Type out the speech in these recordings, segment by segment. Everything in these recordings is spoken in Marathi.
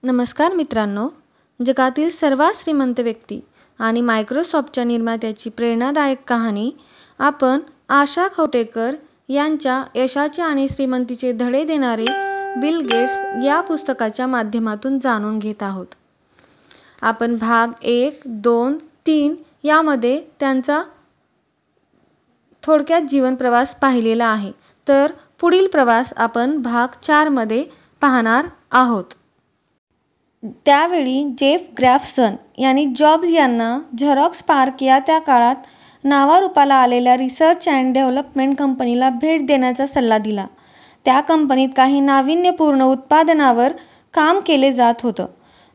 नमस्कार मित्रांनो, जगातील सर्वात श्रीमंत व्यक्ती आणि मायक्रोसॉफ्टच्या निर्मात्याची प्रेरणादायक कहाणी आपण आशा खवटेकर यांच्या यशाचे आणि श्रीमंतीचे धडे देणारे बिल गेट्स या पुस्तकाच्या माध्यमातून जाणून घेत आहोत. आपण भाग 1, 2, 3 यामध्ये त्यांचा थोडक्यात जीवन प्रवास पाहिलेला आहे. तर पुढील प्रवास आपण भाग 4 मध्ये पाहणार आहोत. त्यावेळी जेफ ग्राफसन यांनी जॉब्स यांना झेरॉक्स पार्क या त्या काळात नावारूपाला आलेल्या रिसर्च अँड डेव्हलपमेंट कंपनीला भेट देण्याचा सल्ला दिला. त्या कंपनीत काही नाविन्यपूर्ण उत्पादनावर काम केले जात होतं.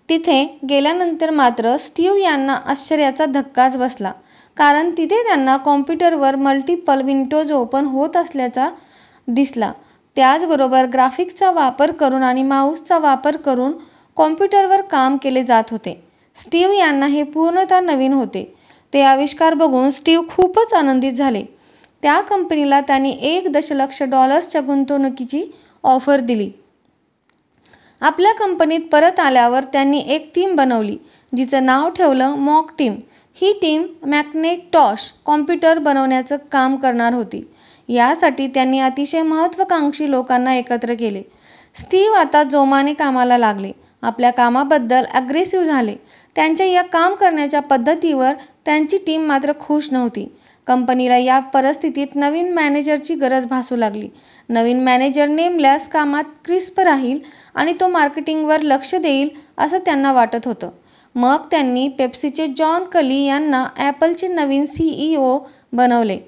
तिथे गेल्यानंतर मात्र स्टीव्ह यांना आश्चर्याचा धक्काच बसला, कारण तिथे त्यांना कॉम्प्युटरवर मल्टिपल विंडोज ओपन होत असल्याचा दिसला. त्याचबरोबर ग्राफिक्सचा वापर करून आणि माऊसचा वापर करून कॉम्प्युटरवर काम केले जात होते. स्टीव्ह यांना हे पूर्णतः नवीन होते. ते आविष्कार बघून स्टीव्ह खूपच आनंदित झाले. त्या कंपनीला त्यांनी $1 दशलक्ष गुंतवणुकीची ऑफर दिली. आपल्या कंपनीत परत आल्यावर त्यांनी एक टीम बनवली, जिचं नाव ठेवलं मॉक टीम. ही टीम मॅकनेटॉश कॉम्प्युटर बनवण्याचं काम करणार होती. यासाठी त्यांनी अतिशय महत्त्वाकांक्षी लोकांना एकत्र केले. स्टीव्ह आता जोमाने कामाला लागले. आपल्या कामाबद्दल अग्रेसिव्ह झाले. त्यांच्या या काम करण्याच्या पद्धतीवर त्यांची टीम मात्र खुश नव्हती. कंपनीला या परिस्थितीत नवीन मॅनेजरची गरज भासू लागली. नवीन मॅनेजर नेमल्यास कामात क्रिस्प राहील आणि तो मार्केटिंगवर लक्ष देईल असं त्यांना वाटत होतं. मग त्यांनी पेप्सीचे जॉन कली यांना ॲपलचे नवीन CEO बनवले.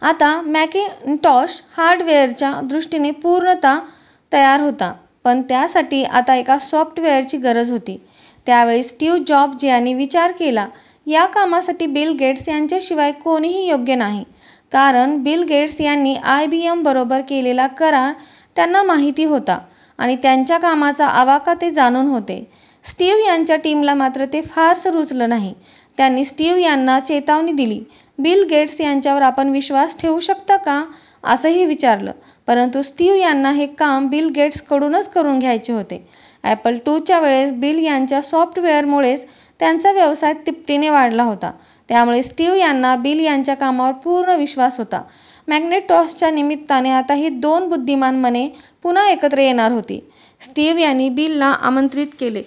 आता मॅकिंटॉश हार्डवेअरच्या दृष्टीने पूर्णतः तयार होता, पण त्यासाठी आता एका सॉफ्टवेअरची गरज होती. त्यावेळी स्टीव्ह जॉब्स यांनी विचार केला, या कामासाठी बिल गेट्स यांच्याशिवाय कोणीही योग्य नाही. कारण बिल गेट्स यांनी IBM बरोबर केलेला करार त्यांना माहिती होता आणि त्यांच्या कामाचा आवाका ते जाणून होते. स्टीव्ह यांच्या टीमला मात्र ते फारसं रुचलं नाही. त्यांनी स्टीव्ह यांना चेतावणी दिली. बिल गेट्स यांच्यावर आपण विश्वास ठेवू शकता का, असंही विचारलं. परंतु स्टीव्ह यांना हे काम बिल गेट्सकडूनच करून घ्यायचे होते. ॲपल IIच्या वेळेस बिल यांच्या सॉफ्टवेअरमुळेच त्यांचा व्यवसाय तिपटीने वाढला होता. त्यामुळे स्टीव्ह यांना बिल यांच्या कामावर पूर्ण विश्वास होता. मॅकनेटॉशच्या निमित्ताने आता ही 2 बुद्धिमान मने पुन्हा एकत्र येणार होती. स्टीव्ह यांनी बिलला आमंत्रित केले.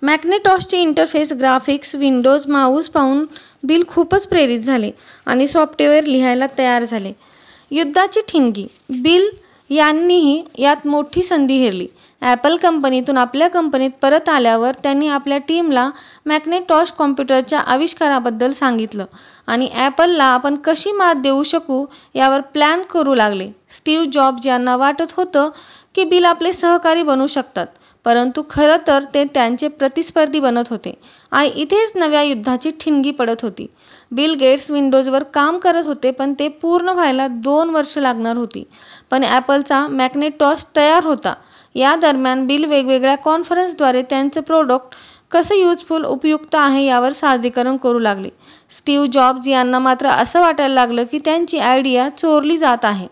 मॅकनेटॉशचे इंटरफेस, ग्राफिक्स, विंडोज, माऊस पाहून बिल खूपच प्रेरित झाले आणि सॉफ्टवेअर लिहायला तयार झाले. युद्धाची ठिणगी. बिल यांनीही यात मोठी संधी हेरली. ॲपल कंपनीतून आपल्या कंपनीत परत आल्यावर त्यांनी आपल्या टीमला मॅकनेटॉश कॉम्प्युटरच्या आविष्काराबद्दल सांगितलं आणि ॲपलला आपण कशी मात देऊ शकू यावर प्लॅन करू लागले. स्टीव्ह जॉब्स यांना वाटत होतं की बिल आपले सहकारी बनू शकतात, परंतु खरं तर ते त्यांचे प्रतिस्पर्धी बनत होते आणि इथेच नव्या युद्धाची ठिणगी पडत होती. बिल गेट्स विंडोजवर काम करत होते, पण ते पूर्ण व्हायला 2 वर्ष लागणार होती. पण ॲपलचा मॅकनेटॉश तयार होता. या दरम्यान बिल वेगवेगळ्या कॉन्फरन्सद्वारे त्यांचे प्रोडक्ट कसं युजफुल उपयुक्त आहे यावर सादरीकरण करू लागले. स्टीव्ह जॉब्स यांना मात्र असं वाटायला लागलं की त्यांची आयडिया चोरली जात आहे.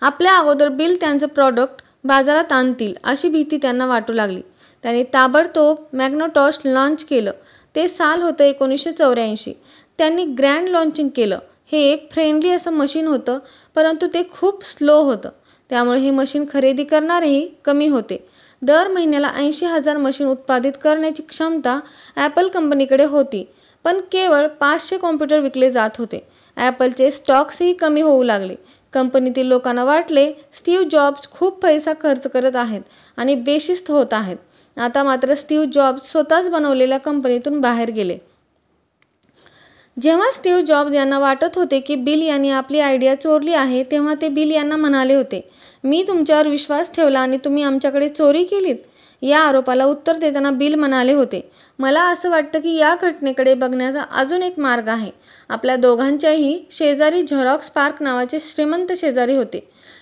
आपल्या अगोदर बिल त्यांचं प्रॉडक्ट बाजारात आणतील अशी भीती त्यांना वाटू लागली. त्यांनी ताबडतोब मॅकनेटॉश लॉन्च केलं. ते साल होतं 1984. त्यांनी ग्रँड लॉन्चिंग केलं. हे एक फ्रेंडली असं मशीन होतं, परंतु ते खूप स्लो होतं. त्यामुळे हे मशीन खरेदी करणारेही कमी होते. दर महिन्याला 80,000 मशीन उत्पादित करण्याची क्षमता ॲपल कंपनीकडे होती, पण केवळ 500 कॉम्प्युटर विकले जात होते. ॲपलचे स्टॉक्सही कमी होऊ लागले. कंपनीतील लोकांना वाटले स्टीव्ह जॉब्स खूप पैसा खर्च करत आहेत आणि बेशिस्त होत आहेत. आता मात्र स्टीव्ह जॉब्स स्वतःच बनवलेल्या कंपनीतून बाहेर गेले. जेव्हा स्टीव्ह जॉब्स यांना वाटत होते की बिल यांनी आपली आयडिया चोरली आहे, तेव्हा ते बिल यांना म्हणाले होते, मी तुमच्यावर विश्वास ठेवला आणि तुम्ही आमच्याकडे चोरी केलीत. या आरोपाला उत्तर देताना बिल म्हणाले होते, मला असं वाटतं की या घटनेकडे बघण्याचा अजून एक मार्ग आहे. आपल्या दोघांच्याही शेजारी झेरॉक्स पार्क नावाचे श्रीमंत शेजारी होते.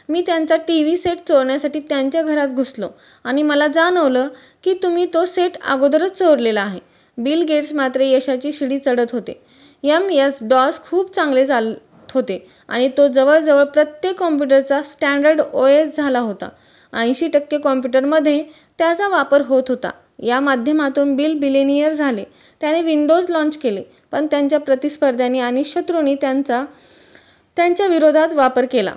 मी त्यांचा TV सेट चोरण्यासाठी त्यांच्या घरात घुसलो आणि मला जाणवलं की तुम्ही तो सेट अगोदरच चोरलेला आहे. बिल गेट्स मात्र यशाची शिडी चढत होते. MS-DOS खूप चांगले चालत होते आणि तो जवळजवळ प्रत्येक कॉम्प्युटरचा स्टँडर्ड OS झाला होता. 80% कॉम्प्युटरमध्ये त्याचा वापर होत होता. या माध्यमातून बिल बिलियनियर झाले. त्याने विंडोज लॉन्च केले, पण त्यांच्या प्रतिस्पर्ध्यांनी आणि शत्रूंनी त्यांच्या विरोधात वापर केला.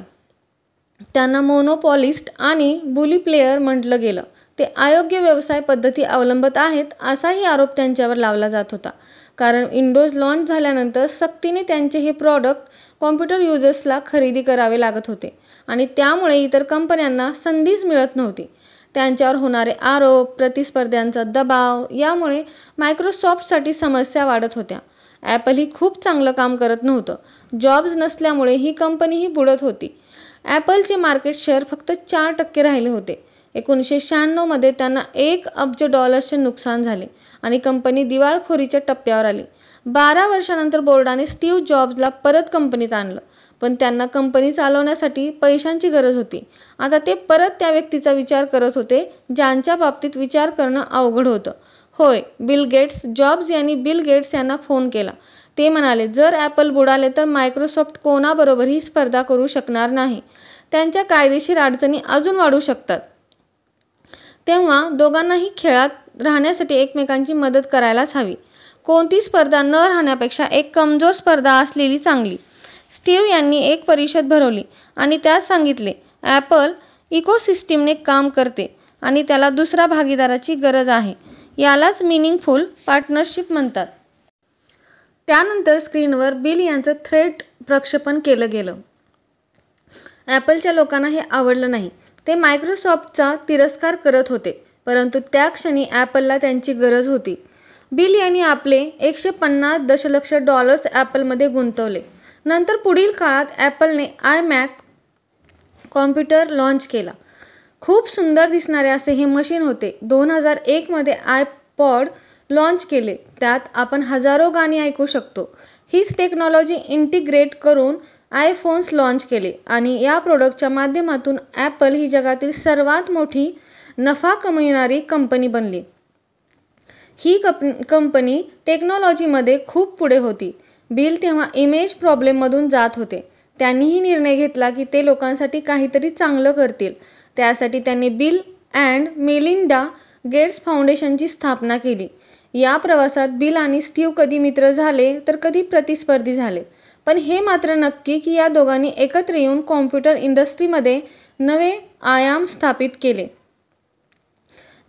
त्यांना मोनोपॉलिस्ट आणि बुली प्लेयर म्हटलं गेलं. ते अयोग्य व्यवसाय पद्धती अवलंबत आहेत असाही आरोप त्यांच्यावर लावला जात होता. कारण विंडोज लॉन्च झाल्यानंतर सक्तीने त्यांचे हे प्रॉडक्ट कॉम्प्युटर युजर्सला खरेदी करावे लागत होते आणि त्यामुळे इतर कंपन्यांना संधीच मिळत नव्हती. त्यांच्यावर होणारे आरोप, प्रतिस्पर्ध्यांचा दबाव यामुळे मायक्रोसॉफ्टसाठी समस्या वाढत होत्या. ॲपलही खूप चांगलं काम करत नव्हतं. जॉब्स नसल्यामुळे ही कंपनीही बुडत होती. ॲपलचे मार्केट शेअर फक्त 4% राहिले होते. 1996 मध्ये त्यांना $1 अब्ज नुकसान झाले आणि कंपनी दिवाळखोरीच्या टप्प्यावर आली. 12 वर्षांनंतर बोर्डाने स्टीव्ह जॉब्सला परत कंपनीत आणलं, पण त्यांना कंपनी चालवण्यासाठी पैशांची गरज होती. आता ते परत त्या व्यक्तीचा विचार करत होते ज्यांच्या बाबतीत विचार करणं अवघड होतं. होय, बिल गेट्स. जॉब्स यांनी बिल गेट्स यांना फोन केला. ते म्हणाले, जर ॲपल बुडाले तर मायक्रोसॉफ्ट कोणाबरोबरही स्पर्धा करू शकणार नाही. त्यांच्या कायदेशीर अडचणी अजून वाढू शकतात. तेव्हा दोघांनाही खेळात राहण्यासाठी एकमेकांची मदत करायलाच हवी. कोणती स्पर्धा न राहण्यापेक्षा एक कमजोर स्पर्धा असलेली चांगली. स्टीव्ह यांनी एक परिषद भरवली आणि त्यात सांगितले, ॲपल इकोसिस्टीमने काम करते आणि त्याला दुसऱ्या भागीदाराची गरज आहे. यालाच मिनिंगफुल पार्टनरशिप म्हणतात. त्यानंतर स्क्रीनवर बिल यांचं थ्रेट प्रक्षेपण केलं गेलं. ॲपलच्या लोकांना हे आवडलं नाही. ते मायक्रोसॉफ्टचा तिरस्कार करत होते, परंतु त्या क्षणी ॲपलला त्यांची गरज होती. बिल यांनी आपले $150 दशलक्ष ॲपलमध्ये गुंतवले. नंतर पुढील काळात ॲपलने iMac कॉम्प्युटर लॉन्च केला. खूप सुंदर दिसणारे असे हे मशीन होते. 2001 मध्ये iPod लॉन्च केले. त्यात आपण हजारो गाणी ऐकू शकतो. हीच टेक्नॉलॉजी इंटिग्रेट करून आयफोन्स लॉन्च केले आणि या प्रोडक्टच्या माध्यमातून ॲपल ही जगातील सर्वात मोठी नफा कमविणारी कंपनी बनली. ही कंपनी टेक्नॉलॉजीमध्ये खूप पुढे होती. बिल तेव्हा इमेज प्रॉब्लेममधून जात होते. त्यांनीही निर्णय घेतला की ते लोकांसाठी काहीतरी चांगलं करतील. त्यासाठी त्यांनी बिल अँड मेलिंडा गेट्स फाउंडेशनची स्थापना केली. या प्रवासात बिल आणि स्टीव्ह कधी मित्र झाले तर कधी प्रतिस्पर्धी झाले. पण हे मात्र नक्की की या दोघांनी एकत्र येऊन कॉम्प्युटर इंडस्ट्रीमध्ये नवे आयाम स्थापित केले.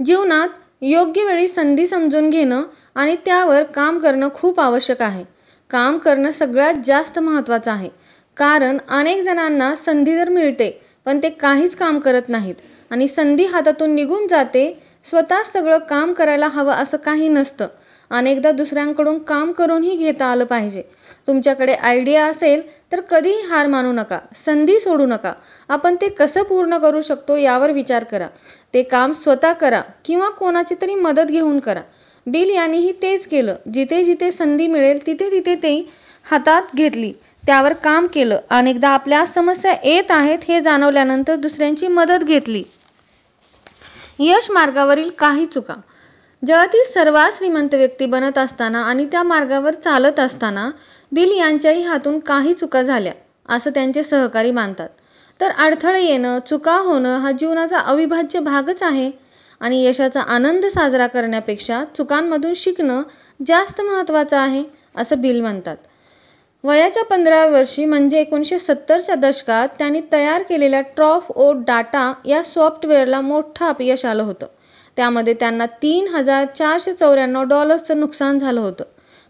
जीवनात योग्य वेळी संधी समजून घेणं आणि त्यावर काम करणं खूप आवश्यक आहे. काम करणं सगळ्यात जास्त महत्त्वाचं आहे. कारण अनेक जणांना संधी तर मिळते, पण ते काहीच काम करत नाहीत आणि संधी हातातून निघून जाते. स्वतः सगळं काम करायला हवं असं काही नसतं. अनेकदा दुसऱ्यांकडून काम करूनही घेता आलं पाहिजे. तुमच्याकडे आयडिया असेल तर कधीही हार मानू नका. संधी सोडू नका. आपण ते कसं पूर्ण करू शकतो यावर विचार करा. ते काम स्वतः करा किंवा कोणाची तरी मदत घेऊन करा. बिल यांनीही तेच केलं. जिथे जिथे संधी मिळेल तिथे तिथे ते हातात घेतली, त्यावर काम केलं. अनेकदा आपल्या समस्या येत आहेत हे जाणवल्यानंतर दुसऱ्यांची मदत घेतली. यश मार्गावरील काही चुका. जगातील सर्वात श्रीमंत व्यक्ती बनत असताना आणि त्या मार्गावर चालत असताना बिल यांच्याही हातून काही चुका झाल्या असं त्यांचे सहकारी मानतात. तर अडथळे येणं, चुका होणं हा जीवनाचा अविभाज्य भागच आहे आणि यशाचा आनंद साजरा करण्यापेक्षा चुकांमधून शिकणं जास्त महत्त्वाचं आहे असं बिल म्हणतात. वयाच्या 15व्या वर्षी म्हणजे 1970च्या दशकात त्यांनी तयार केलेल्या ट्रॉफ ओ डाटा या सॉफ्टवेअरला मोठं अपयश आलं होतं. त्यामध्ये त्यांना $3,494 नुकसान झालं होतं.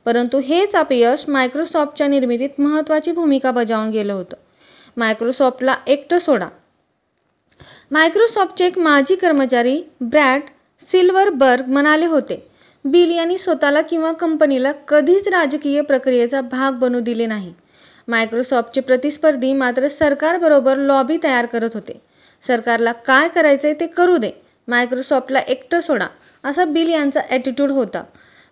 परंतु हेच अपयश मायक्रोसॉफ्टच्या निर्मितीत महत्त्वाची भूमिका बजावून गेलं होतं. मायक्रोसॉफ्टला एकटं सोडा. मायक्रोसॉफ्टचे एक माजी कर्मचारी ब्रॅड सिल्व्हरबर्ग म्हणाले होते, बिल यांनी स्वतःला किंवा कंपनीला कधीच राजकीय प्रक्रियेचा भाग बनू दिले नाही. मायक्रोसॉफ्टचे प्रतिस्पर्धी मात्र सरकारबरोबर लॉबी तयार करत होते. सरकारला काय करायचंय ते करू दे, मायक्रोसॉफ्टला एकटं सोडा, असा बिल यांचा ॲटिट्यूड होता.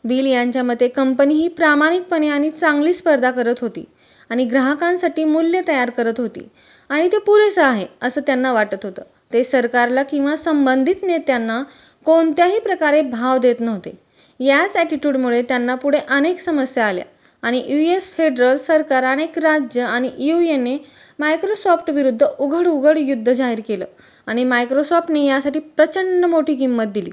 बिल यांच्या मते कंपनी ही प्रामाणिकपणे आणि चांगली स्पर्धा करत होती आणि ग्राहकांसाठी मूल्य तयार करत होती आणि ते पुरेसं आहे असं त्यांना वाटत होतं. ते सरकारला किंवा संबंधित नेत्यांना कोणत्याही प्रकारे भाव देत नव्हते. याच ॲटिट्यूडमुळे त्यांना पुढे अनेक समस्या आल्या आणि US फेडरल सरकार, अनेक राज्य आणि युएनने मायक्रोसॉफ्ट विरुद्ध उघड युद्ध जाहीर केलं आणि मायक्रोसॉफ्टने यासाठी प्रचंड मोठी किंमत दिली.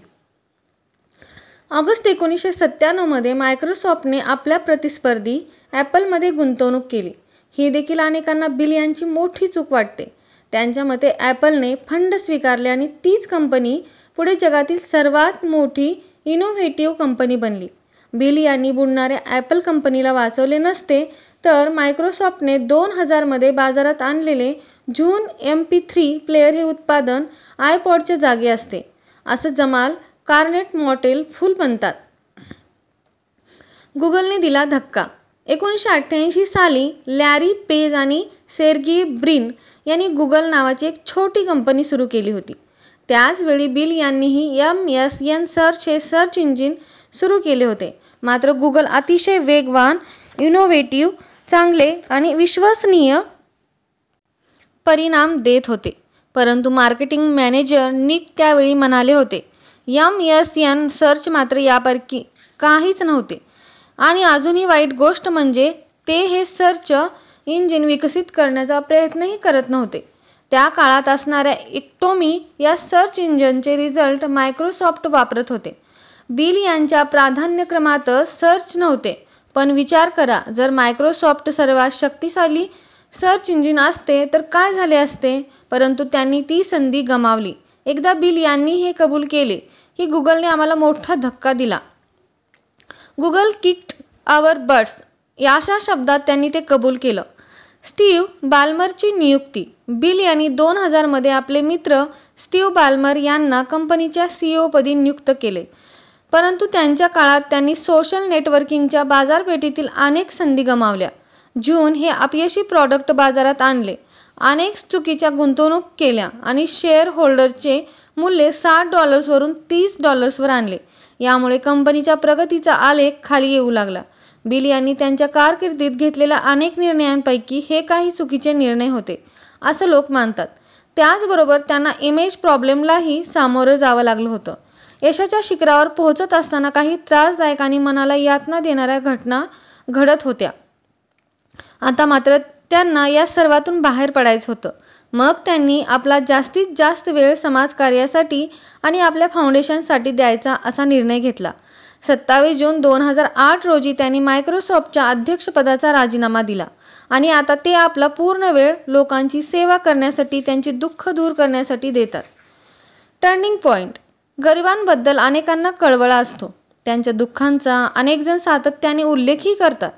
ऑगस्ट 1997 मध्ये मायक्रोसॉफ्टने आपल्या प्रतिस्पर्धी ॲपलमध्ये गुंतवणूक केली. ही देखील अनेकांना बिल यांची मोठी चूक वाटते. त्यांच्या मते ॲपलने फंड स्वीकारले आणि तीच कंपनी पुढे जगातील सर्वात मोठी इनोव्हेटिव्ह कंपनी बनली. बिल यांनी बुडणाऱ्या ॲपल कंपनीला वाचवले नसते तर मायक्रोसॉफ्टने 2000 मध्ये बाजारात आणलेले झून MP3 प्लेअर हे उत्पादन आयपॉडच्या जागी असते, असं जमाल कार्नेट मॉडेल फुल म्हणतात. गुगलने दिला धक्का. 1988 साली लॅरी पेज आणि सेर्गी ब्रिन यांनी गुगल नावाची एक छोटी कंपनी सुरू केली होती. त्याच वेळी बिल यांनीही MSN सर्च हे सर्च इंजिन सुरू केले होते. मात्र गुगल अतिशय वेगवान, इनोव्हेटिव्ह, चांगले आणि विश्वसनीय परिणाम देत होते. परंतु मार्केटिंग मॅनेजर निक त्यावेळी म्हणाले होते, MSN सर्च मात्र यापैकी काहीच नव्हते. आणि अजूनही वाईट गोष्ट म्हणजे ते हे सर्च इंजिन विकसित करण्याचा प्रयत्नही करत नव्हते. त्या काळात असणाऱ्या इक्टोमी या सर्च इंजिनचे रिझल्ट मायक्रोसॉफ्ट वापरत होते. बिल यांच्या प्राधान्यक्रमात सर्च नव्हते. पण विचार करा, जर मायक्रोसॉफ्ट सर्वात शक्तिशाली सर्च इंजिन असते तर काय झाले असते. परंतु त्यांनी ती संधी गमावली. एकदा बिल यांनी हे कबूल केले की गुगलने आम्हाला मोठा धक्का दिला. गुगल किक्ड आवर बट्स या अशा शब्दात त्यांनी ते कबूल केलं. स्टीव्ह बाल्मरची नियुक्ती. बिल यांनी 2000 मध्ये आपले मित्र स्टीव्ह बाल्मर यांना कंपनीच्या CEO पदी नियुक्त केले. परंतु त्यांच्या काळात त्यांनी सोशल नेटवर्किंगच्या बाजारपेठेतील अनेक संधी गमावल्या. जून हे अपयशी प्रॉडक्ट बाजारात आणले, अनेक चुकीच्या गुंतवणूक केल्या आणि शेअर होल्डरचे मूल्य $60 वरून $30 वर आणले. यामुळे कंपनीच्या प्रगतीचा आलेख खाली येऊ लागला. बिल यांनी त्यांच्या कारकिर्दीत घेतलेल्या अनेक निर्णयांपैकी हे काही चुकीचे निर्णय होते, असं लोक मानतात. त्याचबरोबर त्यांना इमेज प्रॉब्लेमलाही सामोरं जावं लागलं होतं. यशाच्या शिखरावर पोहोचत असताना काही त्रासदायक आणि मनाला यातना देणाऱ्या घटना घडत होत्या. आता मात्र त्यांना या सर्वातून बाहेर पडायचं होतं. मग त्यांनी आपला जास्तीत जास्त वेळ समाजकार्यासाठी आणि आपल्या फाउंडेशनसाठी द्यायचा असा निर्णय घेतला. 27 जून 2008 रोजी त्यांनी मायक्रोसॉफ्टच्या अध्यक्षपदाचा राजीनामा दिला आणि आता ते आपला पूर्ण वेळ लोकांची सेवा करण्यासाठी, त्यांचे दुःख दूर करण्यासाठी देतात. Turning point. गरिबांबद्दल अनेकांना कळवळा असतो. त्यांच्या दुःखांचा अनेकजण सातत्याने उल्लेखही करतात.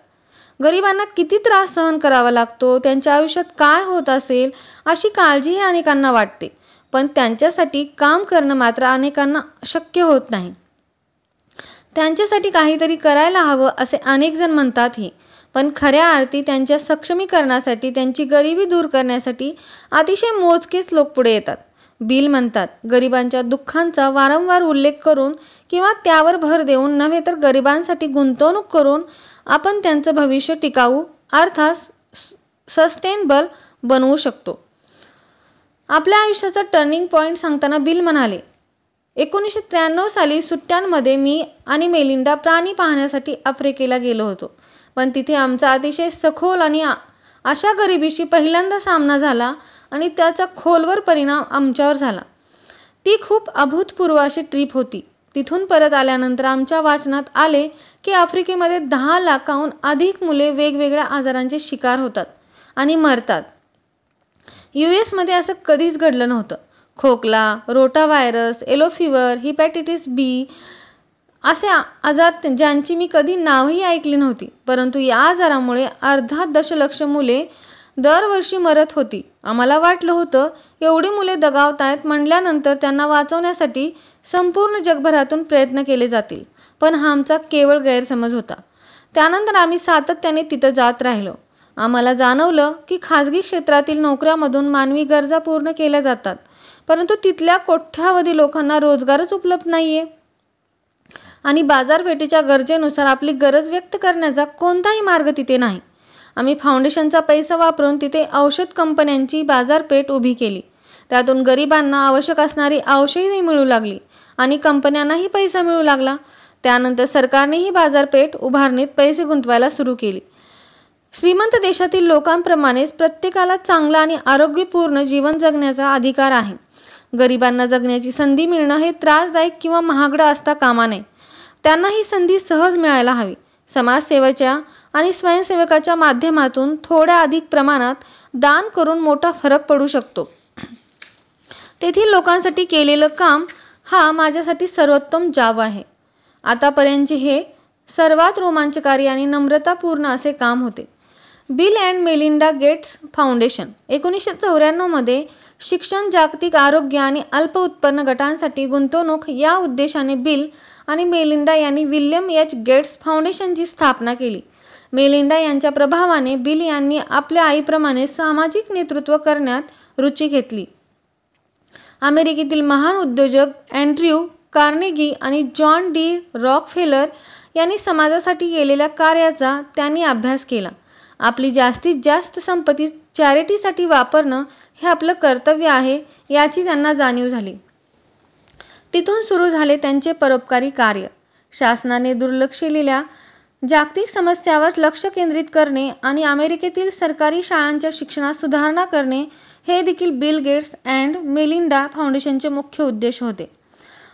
गरिबांना किती त्रास सहन करावा लागतो, त्यांच्या आयुष्यात काय होत असेल अशी काळजीही अनेकांना वाटते. पण त्यांच्यासाठी काम करणं मात्र अनेकांना शक्य होत नाही. त्यांच्यासाठी काहीतरी करायला हवं असे अनेक जण म्हणतातही. पण खऱ्या अर्थी त्यांच्या सक्षमीकरणासाठी, त्यांची गरिबी दूर करण्यासाठी अतिशय मोजकेच लोक पुढे येतात. बिल म्हणतात, गरिबांच्या दुःखांचा वारंवार उल्लेख करून किंवा त्यावर भर देऊन नव्हे तर गरिबांसाठी गुंतवणूक करून आपण त्यांचं भविष्य टिकाऊ अर्थात सस्टेनेबल बनवू शकतो. आपल्या आयुष्याचा टर्निंग पॉइंट सांगताना बिल म्हणाले, 1993 साली सुट्ट्यांमध्ये मी आणि मेलिंडा प्राणी पाहण्यासाठी आफ्रिकेला गेलो होतो. पण तिथे आमचा अतिशय सखोल आणि अशा गरिबीशी पहिल्यांदा सामना झाला आणि त्याचा खोलवर परिणाम आमच्यावर झाला. ती खूप अभूतपूर्व अशी ट्रिप होती. तिथून परत आल्यानंतर आमच्या वाचनात आले की आफ्रिकेमध्ये 10 लाखाहून अधिक मुले वेगवेगळ्या आजारांचे शिकार होतात आणि मरतात. US मध्ये असं कधीच घडलं नव्हतं. खोकला, rota virus, yellow fever, hepatitis B असे आजार ज्यांची मी कधी नावही ऐकली नव्हती. परंतु या आजारामुळे अर्धा दशलक्ष मुले दरवर्षी मरत होती. आम्हाला वाटलं होतं एवढी मुले दगावतायत म्हटल्यानंतर त्यांना वाचवण्यासाठी संपूर्ण जगभरातून प्रयत्न केले जातील. पण हा आमचा केवळ गैरसमज होता. त्यानंतर आम्ही सातत्याने तिथं जात राहिलो. आम्हाला जाणवलं की खाजगी क्षेत्रातील नोकऱ्यामधून मानवी गरजा पूर्ण केल्या जातात, परंतु तिथल्या कोट्यावधी लोकांना रोजगारच उपलब्ध नाहीये आणि बाजारपेठेच्या गरजेनुसार आपली गरज व्यक्त करण्याचा कोणताही मार्ग तिथे नाही. आम्ही फाउंडेशनचा पैसा वापरून तिथे औषध कंपन्यांची बाजारपेठ उभी केली. त्यातून गरिबांना आवश्यक असणारी औषधेही मिळू लागली आणि कंपन्यांनाही पैसा मिळू लागला. त्यानंतर सरकारने ही बाजारपेठ उभारणीत पैसे गुंतवायला सुरू केले. श्रीमंत देशातील लोकांप्रमाणेच प्रत्येकाला चांगला आणि आरोग्यपूर्ण जीवन जगण्याचा अधिकार आहे. गरिबांना जगण्याची संधी मिळणं हे त्रासदायक किंवा महागडं असता कामा नये. त्यांना ही संधी सहज मिळायला हवी. समाजसेवेच्या आणि स्वयंसेवकाच्या माध्यमातून थोड्या अधिक प्रमाणात दान करून मोठा फरक पडू शकतो. तेथील लोकांसाठी केलेलं काम हा माझ्यासाठी सर्वोत्तम जॉब आहे. आतापर्यंतचे हे सर्वात रोमांचकारी आणि नम्रतापूर्ण असे काम होते. Bill and Melinda Gates Foundation 1994 मध्ये शिक्षण, जागतिक आरोग्य आणि अल्प उत्पन्न गटांसाठी गुंतवणूक या उद्देशाने बिल आणि मेलिंडा यांनी विल्यम एच. गेट्स फाउंडेशनची स्थापना केली. मेलिंडा यांच्या प्रभावाने बिल यांनी आपल्या आईप्रमाणे सामाजिक नेतृत्व करण्यात रुची घेतली. अमेरिकेतील महान उद्योजक अँड्र्यू कार्नेगी आणि जॉन डी. रॉकफेलर यांनी समाजासाठी केलेल्या कार्याचा त्यांनी अभ्यास केला. आपली जास्तीत जास्त संपत्ती चॅरिटीसाठी वापरणं हे आपलं कर्तव्य आहे याची त्यांना जाणीव झाली. तिथून सुरू झाले त्यांचे परोपकारी कार्य. शासनाने दुर्लक्षिलेल्या जागतिक समस्यावर लक्ष केंद्रित करणे आणि अमेरिकेतील सरकारी शाळांच्या शिक्षणात सुधारणा करणे हे देखील बिल गेट्स अँड मेलिंडा फाउंडेशनचे मुख्य उद्देश होते.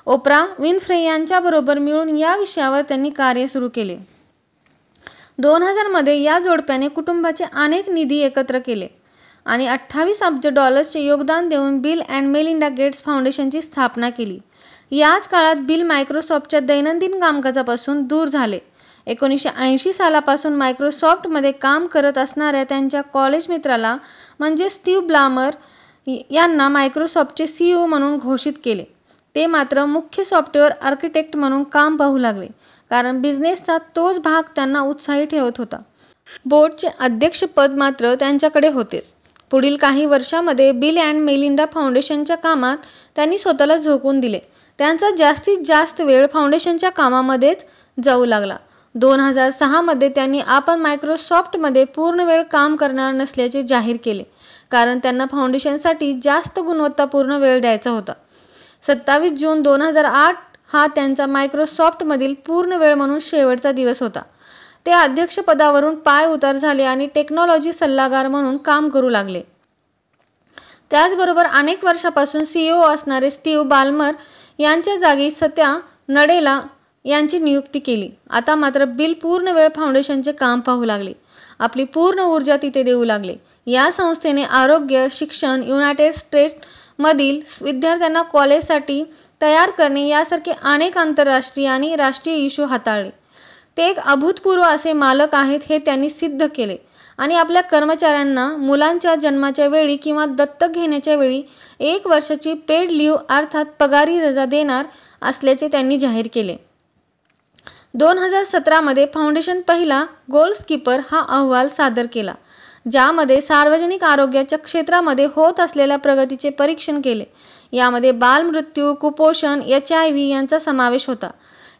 ओप्रा विन्फ्रे यांच्याबरोबर मिळून या विषयावर त्यांनी कार्य सुरू केले. 2000 मध्ये या जोडप्याने कुटुंबाचे अनेक निधी एकत्र केले आणि $28 चे योगदान देऊन बिल अँड मेलिंडा गेट्स फाउंडेशनची स्थापना केली. याच काळात बिल मायक्रोसॉफ्टच्या दैनंदिन कामकाजापासून दूर झाले. 1980 सालापासून मायक्रोसॉफ्टमध्ये काम करत असणाऱ्या त्यांच्या कॉलेज मित्राला म्हणजे स्टीव्ह ब्लामर यांना मायक्रोसॉफ्टचे CEO म्हणून घोषित केले. ते मात्र मुख्य सॉफ्टवेअर आर्किटेक्ट म्हणून काम पाहू लागले, कारण बिझनेसचा तोच भाग त्यांना उत्साही ठेवत होता. बोर्डचे अध्यक्षपद मात्र त्यांच्याकडे होतेच. पुढील काही वर्षांमध्ये बिल अँड मेलिंडा फाउंडेशनच्या कामात त्यांनी स्वतःला झोकून दिले. त्यांचा जास्तीत जास्त वेळ फाउंडेशनच्या कामामध्येच जाऊ लागला. 2006 मध्ये त्यांनी आपण मायक्रोसॉफ्टमध्ये पूर्ण वेळ काम करणार नसल्याचे जाहीर केले, कारण त्यांना फाउंडेशनसाठी जास्त गुणवत्तापूर्ण वेळ द्यायचा होता. 27 जून 2008 हा त्यांचा मायक्रोसॉफ्टमधील पूर्ण वेळ म्हणून शेवटचा दिवस होता. ते अध्यक्षपदावरून पाय उतार झाले आणि टेक्नॉलॉजी सल्लागार म्हणून काम करू लागले. त्याचबरोबर अनेक वर्षापासून CEO असणारे स्टीव्ह बाल्मर यांच्या जागी सत्या नडेला यांची नियुक्ती केली. आता मात्र बिल पूर्ण वेळ फाउंडेशनचे काम पाहू लागले. आपली पूर्ण ऊर्जा तिथे देऊ लागले. या संस्थेने आरोग्य, शिक्षण, युनायटेड स्टेट्समधील विद्यार्थ्यांना कॉलेजसाठी तयार करणे यासारखे अनेक आंतरराष्ट्रीय आणि राष्ट्रीय इश्यू हाताळले. ते एक अभूतपूर्व असे मालक आहेत हे त्यांनी सिद्ध केले आणि आपल्या कर्मचाऱ्यांना मुलांच्या जन्माच्या वेळी किंवा दत्तक घेण्याच्या वेळी 1 वर्षाची पेड लीव्ह अर्थात पगारी रजा देणार असल्याचे त्यांनी जाहीर केले. 2017 मध्ये फाउंडेशन पहिला गोल्सकीपर हा अहवाल सादर केला, ज्यामध्ये सार्वजनिक आरोग्याच्या क्षेत्रामध्ये होत असलेल्या प्रगतीचे परीक्षण केले. यामध्ये बालमृत्यू, कुपोषण, HIV यांचा समावेश होता.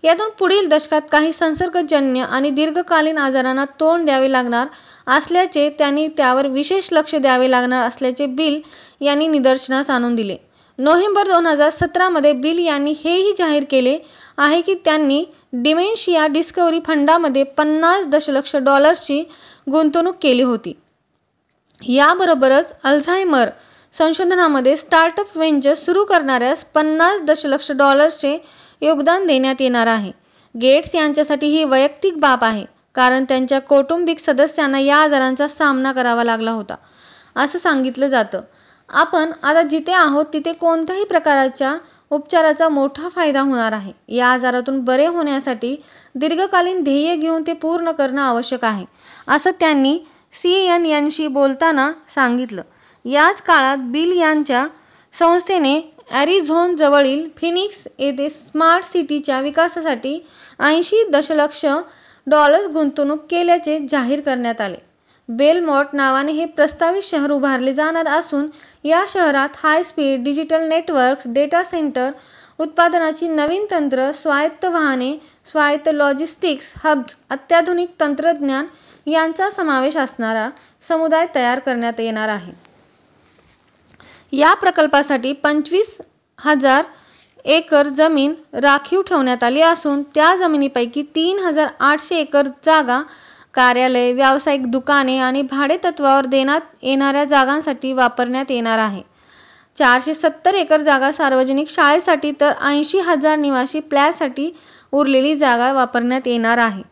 यातून पुढील दशकात काही संसर्गजन्य आणि दीर्घकालीन आजारांना तोंड द्यावे लागणार असल्याचे त्यांनी त्यावर विशेष लक्ष द्यावे लागणार असल्याचे बिल यांनी निदर्शनास आणून दिले. नोव्हेंबर 2017 मध्ये बिल यांनी हेही जाहीर केले आहे की त्यांनी डिमेन्शिया डिस्कव्हरी फंडामध्ये $50 दशलक्ष ची गुंतवणूक केली होती. याबरोबरच अल्झायमर संशोधनामध्ये स्टार्टअप व्हेंचर सुरू करणाऱ्यास $50 दशलक्ष चे योगदान देण्यात येणार आहे. गेट्स यांच्यासाठी ही वैयक्तिक बाब आहे, कारण त्यांच्या कौटुंबिक सदस्यांना या आजारांचा सामना करावा लागला होता, असं सांगितलं जातं. आपण आता जिथे आहोत तिथे कोणत्याही प्रकारच्या उपचाराचा मोठा फायदा होणार आहे. या आजारातून बरे होण्यासाठी दीर्घकालीन ध्येय घेऊन ते पूर्ण करणं आवश्यक आहे, असं त्यांनी CNNशी बोलताना सांगितलं. याच काळात बिल यांच्या संस्थेने ॲरिझोना जवळील फिनिक्स येथे स्मार्ट सिटीच्या विकासासाठी $80 दशलक्ष गुंतवणूक केल्याचे जाहीर करण्यात आले. बेलमॉन्ट नावाने हे प्रस्तावित शहर उभारले जाणार असून या शहरात high speed digital networks, data centre, उत्पादनाची नवीन तंत्र, स्वायत्त वाहने, स्वायत्त लॉजिस्टिक्स हब्स, अत्याधुनिक तंत्रज्ञान यांचा समावेश असणारा समुदाय तयार करण्यात येणार आहे. या प्रकल्पासाठी 25,000 एकर जमीन राखीव ठेवण्यात आली असून त्या जमिनीपैकी 3,800 एकर जागा कार्यालय, व्यावसायिक दुकाने आणि भाडेतत्त्वावर देण्यात येणाऱ्या जागांसाठी वापरण्यात येणार आहे. 470 एकर जागा सार्वजनिक शाळेसाठी तर 80,000 निवासी फ्लॅटसाठी उरलेली जागा वापरण्यात येणार आहे.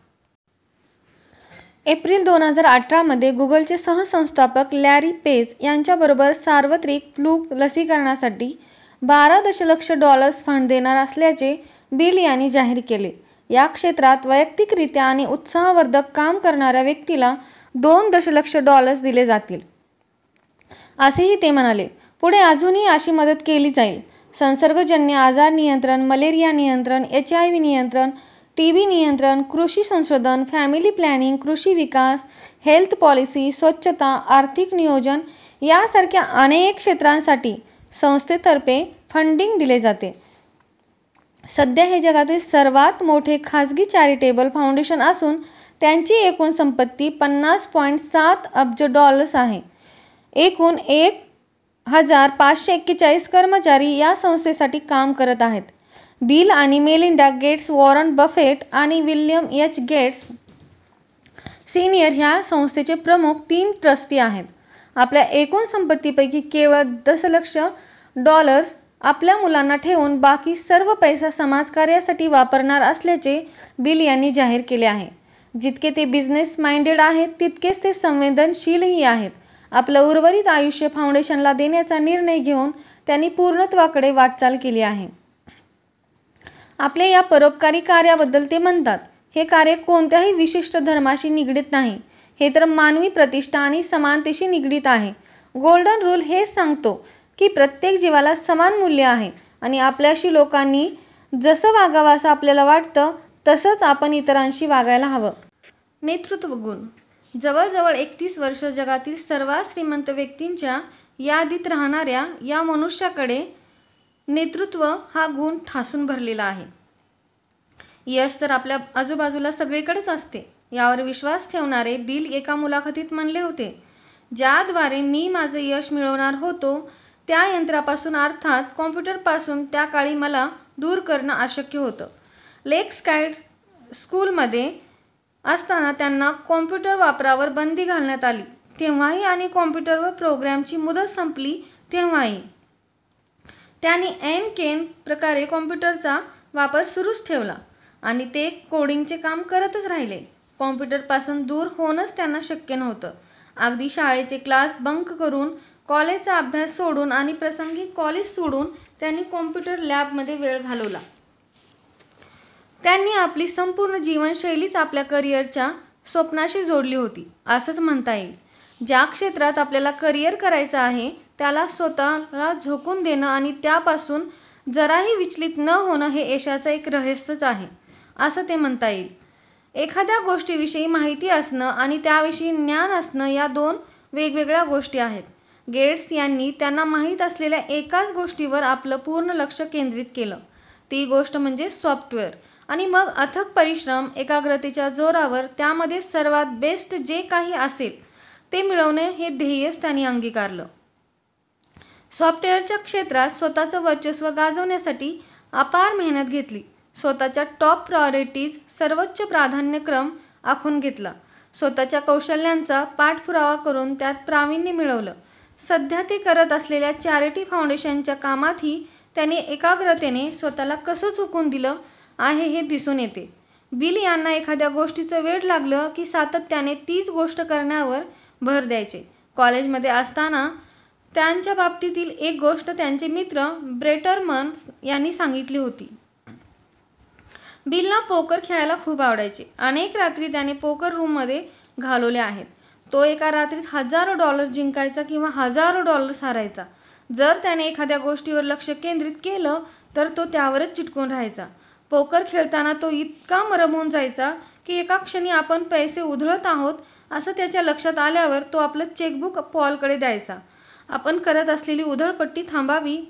एप्रिल 2018 मध्ये गुगलचे सहसंस्थापक लॅरी पेज यांच्याबरोबर सार्वत्रिक फ्लू लसीकरणासाठी $12 दशलक्ष फंड देणार असल्याचे बिल यांनी जाहीर केले. या क्षेत्रात वैयक्तिकरित्या आणि उत्साहवर्धक काम करणाऱ्या व्यक्तीला $2 दशलक्ष दिले जातील, असेही ते म्हणाले. पुढे अजूनही अशी मदत केली जाईल. संसर्गजन्य आजार नियंत्रण, मलेरिया नियंत्रण, HIV नियंत्रण, TB नियंत्रण, कृषी संशोधन, फॅमिली प्लॅनिंग, कृषी विकास, हेल्थ पॉलिसी, स्वच्छता, आर्थिक नियोजन यासारख्या अनेक क्षेत्रांसाठी संस्थेतर्फे फंडिंग दिले जाते. सध्या हे जगातील सर्वात मोठे खाजगी चॅरिटेबल फाउंडेशन असून त्यांची एकूण संपत्ती $50.7 अब्ज आहे. एकूण 1,541 कर्मचारी या संस्थेसाठी काम करत आहेत. बिल आणि मेलिंडा गेट्स, वॉरन बफेट आणि विल्यम एच. गेट्स सिनियर ह्या संस्थेचे प्रमुख 3 ट्रस्टी आहेत. आपल्या एकूण संपत्तीपैकी केवळ $10 दशलक्ष आपल्या मुलांना ठेवून बाकी सर्व पैसा समाजकार्यासाठी वापरणार असल्याचे बिल यांनी जाहीर केले आहे. जितके ते बिझनेस माइंडेड आहेत तितकेच ते संवेदनशीलही आहेत. आपलं उर्वरित आयुष्य फाउंडेशनला देण्याचा निर्णय घेऊन त्यांनी पूर्णत्वाकडे वाटचाल केली आहे. आपल्या या परोपकारी कार्याबद्दल ते म्हणतात, हे कार्य कोणत्याही विशिष्ट धर्माशी निगडीत नाही. हे तर मानवी प्रतिष्ठा आणि समानतेशी निगडीत आहे. गोल्डन रूल हेच सांगतो की प्रत्येक जीवाला समान मूल्य आहे आणि आपल्याशी लोकांनी जसं वागावं असं आपल्याला वाटतं तसंच आपण इतरांशी वागायला हवं. नेतृत्व गुण. जवळजवळ 31 वर्ष जगातील सर्वात श्रीमंत व्यक्तींच्या यादीत राहणाऱ्या या मनुष्याकडे नेतृत्व हा गुण ठासून भरलेला आहे. यश तर आपल्या आजूबाजूला सगळीकडेच असते, यावर विश्वास ठेवणारे बिल एका मुलाखतीत म्हणले होते. ज्याद्वारे मी माझं यश मिळवणार होतो त्या यंत्रापासून अर्थात कॉम्प्युटरपासून त्या काळी मला दूर करणं अशक्य होतं. लेक स्काय स्कूलमध्ये असताना त्यांना कॉम्प्युटर वापरावर बंदी घालण्यात आली तेव्हाही आणि कॉम्प्युटरवर प्रोग्रॅमची मुदत संपली तेव्हाही त्यांनी ऐन प्रकारे कॉम्प्युटरचा वापर सुरूच ठेवला आणि ते कोडिंगचे काम करतच राहिले. कॉम्प्युटरपासून दूर होणंच त्यांना शक्य नव्हतं. अगदी शाळेचे क्लास बंक करून, कॉलेजचा अभ्यास सोडून आणि प्रसंगी कॉलेज सोडून त्यांनी कॉम्प्युटर लॅबमध्ये वेळ घालवला. त्यांनी आपली संपूर्ण जीवनशैलीच आपल्या करिअरच्या स्वप्नाशी जोडली होती असंच म्हणता येईल. ज्या क्षेत्रात आपल्याला करिअर करायचं आहे त्याला स्वतःला झोकून देणं आणि त्यापासून जराही विचलित न होणं हे यशाचं एक रहस्यच आहे असं ते म्हणता येईल. एखाद्या गोष्टीविषयी माहिती असणं आणि त्याविषयी ज्ञान असणं या 2 वेगवेगळ्या गोष्टी आहेत. गेट्स यांनी त्यांना माहीत असलेल्या एकाच गोष्टीवर आपलं पूर्ण लक्ष केंद्रित केलं. ती गोष्ट म्हणजे सॉफ्टवेअर आणि मग अथक परिश्रम, एकाग्रतेच्या जोरावर त्यामध्ये सर्वात बेस्ट जे काही असेल ते मिळवणे हे ध्येयच त्यांनी अंगीकारलं. सॉफ्टवेअरच्या क्षेत्रात स्वतःचं वर्चस्व गाजवण्यासाठी अपार मेहनत घेतली. स्वतःच्या टॉप प्रायोरिटीज सर्वोच्च प्राधान्यक्रम आखून घेतला. स्वतःच्या कौशल्यांचा पाठपुरावा करून त्यात प्रावीण्य मिळवलं. सध्या ते करत असलेल्या चॅरिटी फाउंडेशनच्या कामातही त्यांनी एकाग्रतेने स्वतःला कसं झोकून दिलं आहे हे दिसून येते. बिल यांना एखाद्या गोष्टीचं वेड लागलं की सातत्याने तीच गोष्ट करण्यावर भर द्यायचे. कॉलेजमध्ये असताना त्यांच्या बाबतीतील एक गोष्ट त्यांचे मित्र ब्रेटरमन यांनी सांगितली होती. बिलला पोकर खेळायला खूप आवडायचे. अनेक रात्री त्याने पोकर रूममध्ये घालवल्या आहेत. तो एका रात्रीत $1000 जिंकायचा किंवा $1000 हारायचा. जर त्याने एखाद्या गोष्टीवर लक्ष केंद्रित केलं तर तो त्यावरच चिटकून राहायचा. पोकर खेळताना तो इतका रमून जायचा की एका क्षणी आपण पैसे उधळत आहोत असं त्याच्या लक्षात आल्यावर तो आपलं चेकबुक पॉलकडे द्यायचा. आपण करत असलेली उधळपट्टी थांबावी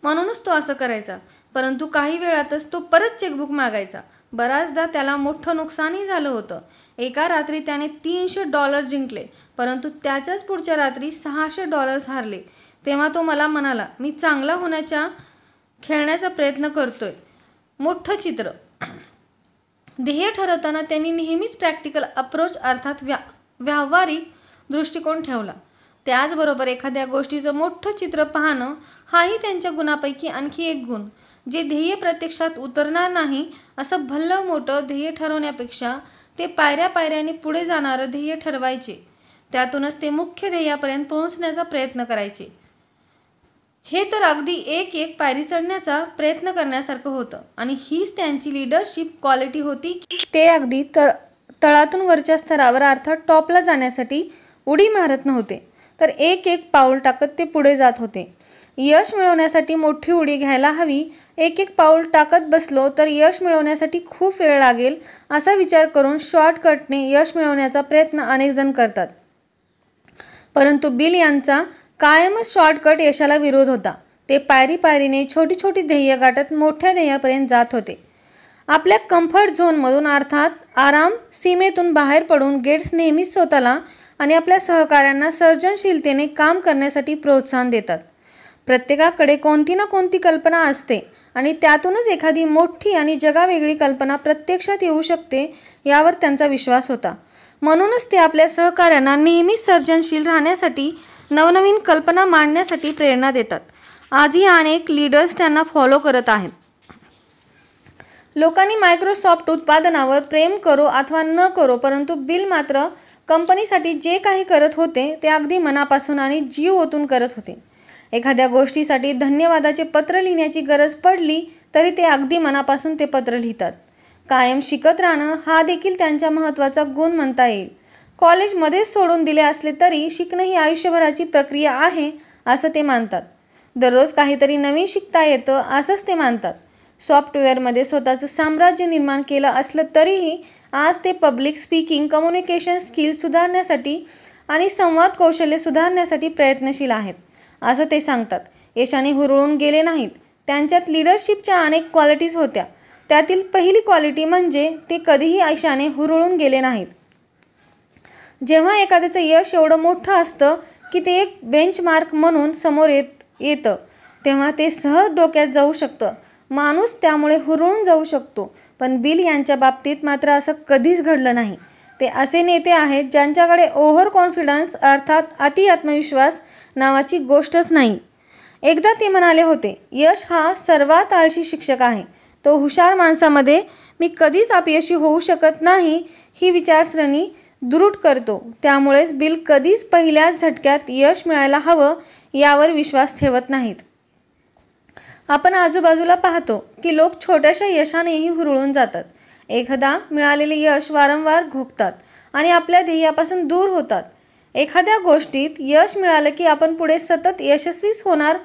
म्हणूनच तो असं करायचा. परंतु काही वेळातच तो परत चेकबुक मागायचा. बऱ्याचदा त्याला मोठं नुकसानही झालं होतं. एका रात्री त्याने $300 जिंकले परंतु त्याच्याच पुढच्या रात्री $600 हारले. तेव्हा तो मला म्हणाला, मी चांगला होण्याच्या खेळण्याचा प्रयत्न करतोय. मोठं चित्र. ध्येय ठरवताना त्यांनी नेहमीच प्रॅक्टिकल अप्रोच अर्थात व्यावहारिक दृष्टिकोन ठेवला. त्याचबरोबर एखाद्या गोष्टीचं मोठं चित्र पाहणं हाही त्यांच्या गुणांपैकी आणखी एक गुण. जे ध्येय प्रत्यक्षात उतरणार नाही असं भलं मोठं ध्येय ठरवण्यापेक्षा ते पायऱ्या पायऱ्यांनी पुढे जाणारं ध्येय ठरवायचे. त्यातूनच ते मुख्य ध्येयापर्यंत पोहोचण्याचा प्रयत्न करायचे. हे तर अगदी एक एक पायरी चढण्याचा प्रयत्न करण्यासारखं होतं. आणि हीच त्यांची लीडरशिप क्वालिटी होती की ते अगदी तळातून वरच्या स्तरावर अर्थात टॉपला जाण्यासाठी उडी मारत नव्हते, तर एक एक पाऊल टाकत ते पुढे जात होते. यश मिळवण्यासाठी मोठी उडी घ्यायला हवी, एक एक पाऊल टाकत बसलो तर यश मिळवण्यासाठी खूप वेळ लागेल असा विचार करून शॉर्टकटने यश मिळवण्याचा प्रयत्न अनेक जण करतात. परंतु बिल यांचा कायमच शॉर्टकट यशाला विरोध होता. ते पायरी पायरीने छोटी छोटी ध्येय गाठत मोठ्या ध्येयापर्यंत जात होते. आपल्या कम्फर्ट झोनमधून अर्थात आराम सीमेतून बाहेर पडून गेट्स नेहमीच स्वतःला आणि आपल्या सहकाऱ्यांना सर्जनशीलतेने काम करण्यासाठी प्रोत्साहन देतात. प्रत्येकाकडे कोणती ना कोणती कल्पना असते आणि त्यातूनच एखादी मोठी आणि जगावेगळी कल्पना प्रत्यक्षात येऊ शकते यावर त्यांचा विश्वास होता. म्हणूनच ते आपल्या सहकाऱ्यांना नेहमीच सर्जनशील राहण्यासाठी, नवनवीन कल्पना मांडण्यासाठी प्रेरणा देतात. आजही अनेक लीडर्स त्यांना फॉलो करत आहेत. लोकांनी मायक्रोसॉफ्ट उत्पादनावर प्रेम करो अथवा न करो, परंतु बिल मात्र कंपनीसाठी जे काही करत होते ते अगदी मनापासून आणि जीव ओतून करत होते. एखाद्या गोष्टीसाठी धन्यवादाचे पत्र लिहिण्याची गरज पडली तरी ते अगदी मनापासून ते पत्र लिहितात. कायम शिकत राहणं हा देखील त्यांचा महत्त्वाचा गुण म्हणता येईल. कॉलेज मध्येच सोडून दिले असले तरी शिकणं ही आयुष्यभराची प्रक्रिया आहे असं ते मानतात. दररोज काहीतरी नवीन शिकता येतं असंच ते मानतात. सॉफ्टवेअरमध्ये स्वतःचं साम्राज्य निर्माण केलं असलं तरीही आज ते पब्लिक स्पीकिंग, कम्युनिकेशन स्किल सुधारण्यासाठी आणि संवाद कौशल्य सुधारण्यासाठी प्रयत्नशील आहेत असं ते सांगतात. यशाने हुरळून गेले नाहीत. त्यांच्यात लीडरशिपच्या अनेक क्वालिटीज होत्या. त्यातील पहिली क्वालिटी म्हणजे ते कधीही यशाने हुरळून गेले नाहीत. जेव्हा एखाद्याचं यश एवढं मोठं असतं की ते एक बेंचमार्क म्हणून समोर येतं तेव्हा ते सहज डोक्यात जाऊ शकतं. माणूस त्यामुळे हुरळून जाऊ शकतो. पण बिल यांच्या बाबतीत मात्र असं कधीच घडलं नाही. ते असे नेते आहेत ज्यांच्याकडे ओव्हर कॉन्फिडन्स अर्थात अति आत्मविश्वास नावाची गोष्टच नाही. एकदा ते म्हणाले होते, यश हा सर्वात आळशी शिक्षक आहे. तो हुशार माणसामध्ये मी कधीच अपयशी होऊ शकत नाही ही विचारसरणी दृढ करतो. त्यामुळेच बिल कधीच पहिल्याच झटक्यात यश मिळायला हवं यावर विश्वास ठेवत नाहीत. आपण आजूबाजूला पाहतो की लोक छोट्याशा यशानेही हुरळून जातात. एकदा मिळालेले यश वारंवार घोकतात आणि आपल्या ध्येयापासून दूर होतात. एखाद्या गोष्टीत यश मिळालं की आपण पुढे सतत यशस्वीच होणार,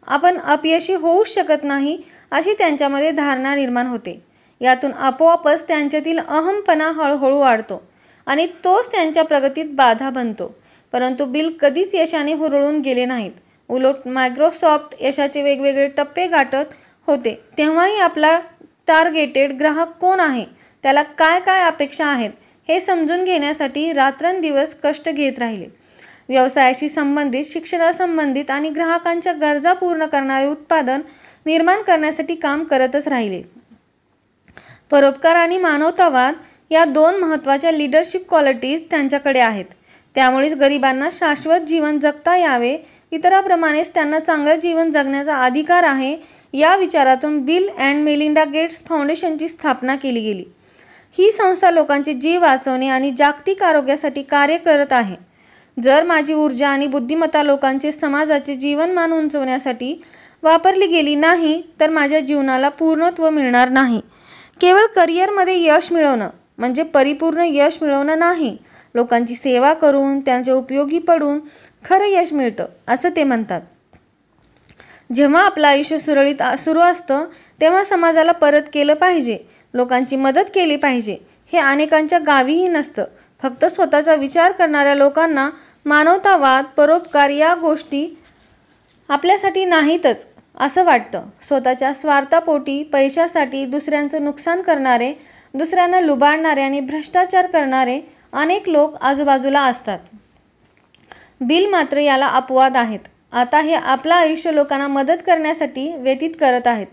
आपण अपयशी होऊच शकत नाही अशी त्यांच्यामध्ये धारणा निर्माण होते. यातून आपोआपच त्यांच्यातील अहमपणा हळूहळू वाढतो आणि तोच त्यांच्या प्रगतीत बाधा बनतो. परंतु बिल कधीच यशाने हुरळून गेले नाहीत. उलट मायक्रोसॉफ्ट यशाचे वेगवेगळे टप्पे गाठत होते तेव्हाही आपला टार्गेटेड ग्राहक कोण आहे, त्याला काय काय अपेक्षा आहेत हे समजून घेण्यासाठी रात्रंदिवस कष्ट घेत राहिले. व्यवसायाशी संबंधित, शिक्षणासंबंधित आणि ग्राहकांच्या गरजा पूर्ण करणारे उत्पादन निर्माण करण्यासाठी काम करतच राहिले. परोपकार आणि मानवतावाद या दोन महत्त्वाच्या लीडरशिप क्वालिटीज त्यांच्याकडे आहेत. त्यामुळेच गरिबांना शाश्वत जीवन जगता यावे, इतरांप्रमाणेच त्यांना चांगलं जीवन जगण्याचा अधिकार आहे या विचारातून बिल अँड मेलिंडा गेट्स फाउंडेशनची स्थापना केली गेली. ही संस्था लोकांचे जीव वाचवणे आणि जागतिक आरोग्यासाठी कार्य करत आहे. जर माझी ऊर्जा आणि बुद्धिमत्ता लोकांचे, समाजाचे जीवनमान उंचवण्यासाठी वापरली गेली नाही तर माझ्या जीवनाला पूर्णत्व मिळणार नाही. केवळ करिअरमध्ये यश मिळवणं म्हणजे परिपूर्ण यश मिळवणं नाही. लोकांची सेवा करून, त्यांच्या उपयोगी पडून खरं यश मिळतं असं ते म्हणतात. जेव्हा आपलं आयुष्य सुरळीत सुरू असतं तेव्हा समाजाला परत केलं पाहिजे, लोकांची मदत केली पाहिजे हे अनेकांच्या गावीही नसतं. फक्त स्वतःचा विचार करणाऱ्या लोकांना मानवतावाद, परोपकार या गोष्टी आपल्यासाठी नाहीतच असं वाटतं. स्वतःच्या स्वार्थापोटी, पैशासाठी दुसऱ्यांचं नुकसान करणारे, दुसऱ्यांना लुबाडणारे आणि भ्रष्टाचार करणारे अनेक लोक आजूबाजूला असतात. बिल मात्र याला अपवाद आहेत. आता हे आपलं आयुष्य लोकांना मदत करण्यासाठी व्यतीत करत आहेत.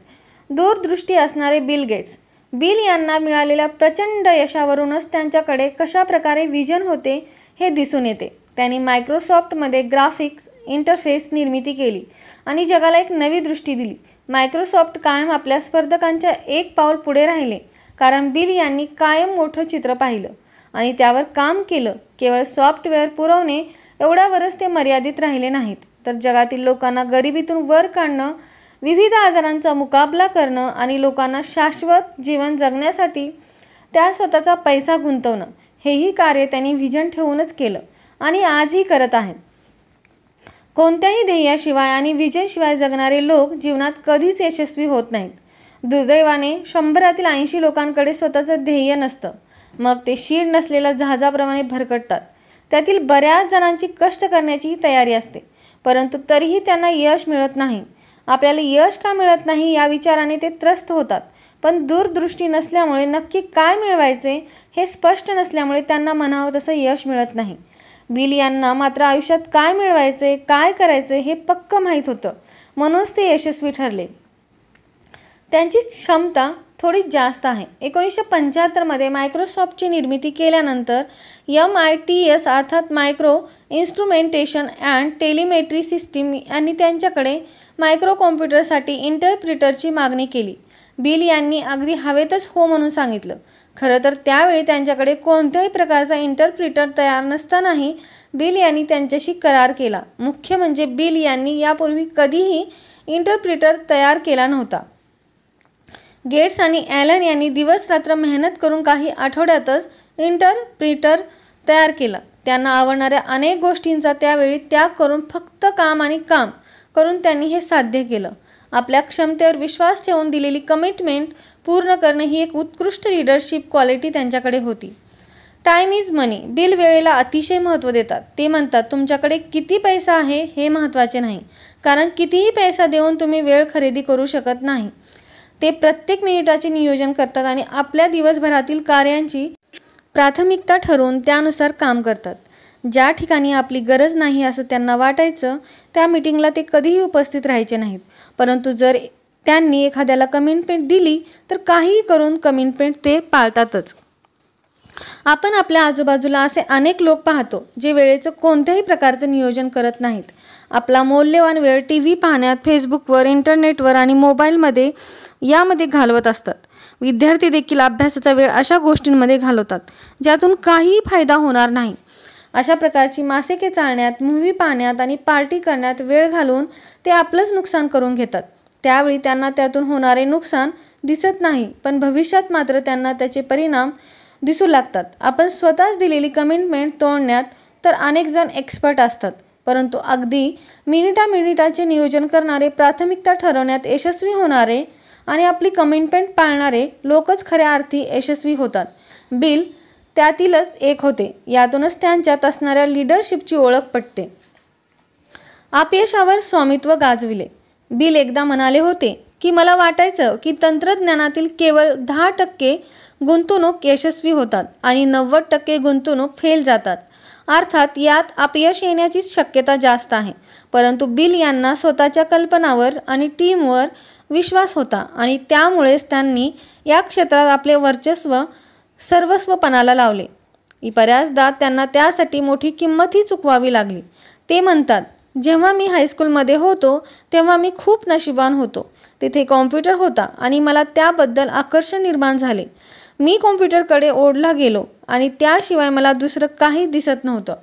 दूरदृष्टी असणारे बिल गेट्स. बिल यांना मिळालेल्या प्रचंड यशावरूनच त्यांच्याकडे कशा प्रकारे विजन होते हे दिसून येते. त्यांनी मायक्रोसॉफ्टमध्ये ग्राफिक्स इंटरफेस निर्मिती केली आणि जगाला एक नवी दृष्टी दिली. मायक्रोसॉफ्ट कायम आपल्या स्पर्धकांच्या एक पाऊल पुढे राहिले, कारण बिल यांनी कायम मोठं चित्र पाहिलं आणि त्यावर काम केलं. केवळ सॉफ्टवेअर पुरवणे एवढ्यावरच ते मर्यादित राहिले नाहीत, तर जगातील लोकांना गरिबीतून वर काढणं, विविध आजारांचा मुकाबला करणं आणि लोकांना शाश्वत जीवन जगण्यासाठी त्या स्वतःचा पैसा गुंतवणं, हेही कार्य त्यांनी व्हिजन ठेवूनच केलं आणि आजही करत आहेत. कोणत्याही ध्येयाशिवाय आणि व्हिजनशिवाय जगणारे लोक जीवनात कधीच यशस्वी होत नाहीत. दुर्दैवाने 100 80 लोकांकडे स्वतःचं ध्येय नसतं. मग ते शीड नसलेल्या जहाजाप्रमाणे भरकटतात. त्यातील बऱ्याच जणांची कष्ट करण्याचीही तयारी असते, परंतु तरीही त्यांना यश मिळत नाही. आपल्याला यश का मिळत नाही या विचाराने ते त्रस्त होतात, पण दूरदृष्टी नसल्यामुळे नक्की काय मिळवायचे हे स्पष्ट नसल्यामुळे त्यांना म्हणावं तसं यश मिळत नाही. बिल यांना मात्र आयुष्यात काय मिळवायचे, काय करायचे हे पक्क माहीत होतं, म्हणूनच ते यशस्वी ठरले. त्यांची क्षमता थोडी जास्त आहे. 1975 मायक्रोसॉफ्टची निर्मिती केल्यानंतर MITS अर्थात micro instrumentation and telemetry system यांनी त्यांच्याकडे मायक्रो कॉम्प्युटरसाठी इंटरप्रिटरची मागणी केली. बिल यांनी अगदी हवेतच हो म्हणून सांगितलं. खरं तर त्यावेळी त्यांच्याकडे कोणत्याही प्रकारचा इंटरप्रिटर तयार नसतानाही बिल यांनी त्यांच्याशी करार केला. मुख्य म्हणजे बिल यांनी यापूर्वी कधीही इंटरप्रिटर तयार केला नव्हता. गेट्स आणि ॲलन यांनी दिवस-रात्र मेहनत करून काही आठवड्यातच इंटरप्रिटर तयार केला. त्यांना आवडणाऱ्या अनेक गोष्टींचा त्यावेळी त्याग करून फक्त काम आणि काम करून त्यांनी हे साध्य केलं. आपल्या क्षमतेवर विश्वास ठेवून दिलेली कमिटमेंट पूर्ण करणे ही एक उत्कृष्ट लीडरशिप क्वालिटी त्यांच्याकडे होती. Time is money. बिल वेळेला अतिशय महत्त्व देतात. ते म्हणतात, तुमच्याकडे किती पैसा आहे हे महत्त्वाचे नाही, कारण कितीही पैसा देऊन तुम्ही वेळ खरेदी करू शकत नाही. ते प्रत्येक मिनिटाचे नियोजन करतात आणि आपल्या दिवसभरातील कार्यांची प्राथमिकता ठरवून त्यानुसार काम करतात. ज्या ठिकाणी आपली गरज नाही असं त्यांना वाटायचं त्या मीटिंगला ते कधीही उपस्थित राहायचे नाहीत. परंतु जर त्यांनी एखाद्याला कमिटमेंट दिली तर काहीही करून कमिटमेंट ते पाळतातच. आपण आपल्या आजूबाजूला असे अनेक लोक पाहतो जे वेळेचं कोणत्याही प्रकारचं नियोजन करत नाहीत. आपला मौल्यवान वेळ TV पाहण्यात, फेसबुकवर, इंटरनेटवर आणि मोबाईलमध्ये यामध्ये घालवत असतात. विद्यार्थी देखील अभ्यासाचा वेळ अशा गोष्टींमध्ये घालवतात ज्यातून काहीही फायदा होणार नाही. अशा प्रकारची मासिके चालण्यात, मूव्ही पाहण्यात आणि पार्टी करण्यात वेळ घालवून ते आपलंच नुकसान करून घेतात. त्यावेळी त्यांना त्यातून होणारे नुकसान दिसत नाही, पण भविष्यात मात्र त्यांना त्याचे परिणाम दिसू लागतात. आपण स्वतःच दिलेली कमिटमेंट तोडण्यात तर अनेक जण एक्सपर्ट असतात, परंतु अगदी मिनिटाचे नियोजन करणारे, प्राथमिकता ठरवण्यात यशस्वी होणारे आणि आपली कमिटमेंट पाळणारे लोकच खऱ्या अर्थी यशस्वी होतात. बिल त्यातीलच एक होते. यातूनच त्यांच्यात असणाऱ्या लीडरशिपची ओळख पटते. अपयशावर स्वामित्व गाजविले. बिल एकदा म्हणाले होते की मला वाटायचं की तंत्रज्ञानातील केवळ 10% गुंतवणूक यशस्वी होतात आणि 90% गुंतवणूक फेल जातात. अर्थात यात अपयश येण्याचीच शक्यता जास्त आहे. परंतु बिल यांना स्वतःच्या कल्पनावर आणि टीमवर विश्वास होता आणि त्यामुळेच त्यांनी या क्षेत्रात आपले वर्चस्व सर्वस्व पणाला लावले. बऱ्याचदा त्यांना त्यासाठी मोठी किंमतही चुकवावी लागली. ते म्हणतात, जेव्हा मी हायस्कूलमध्ये होतो तेव्हा मी खूप नशिबान होतो. तिथे कॉम्प्युटर होता आणि मला त्याबद्दल आकर्षण निर्माण झाले. मी कॉम्प्युटरकडे ओढला गेलो आणि त्याशिवाय मला दुसरं काही दिसत नव्हतं.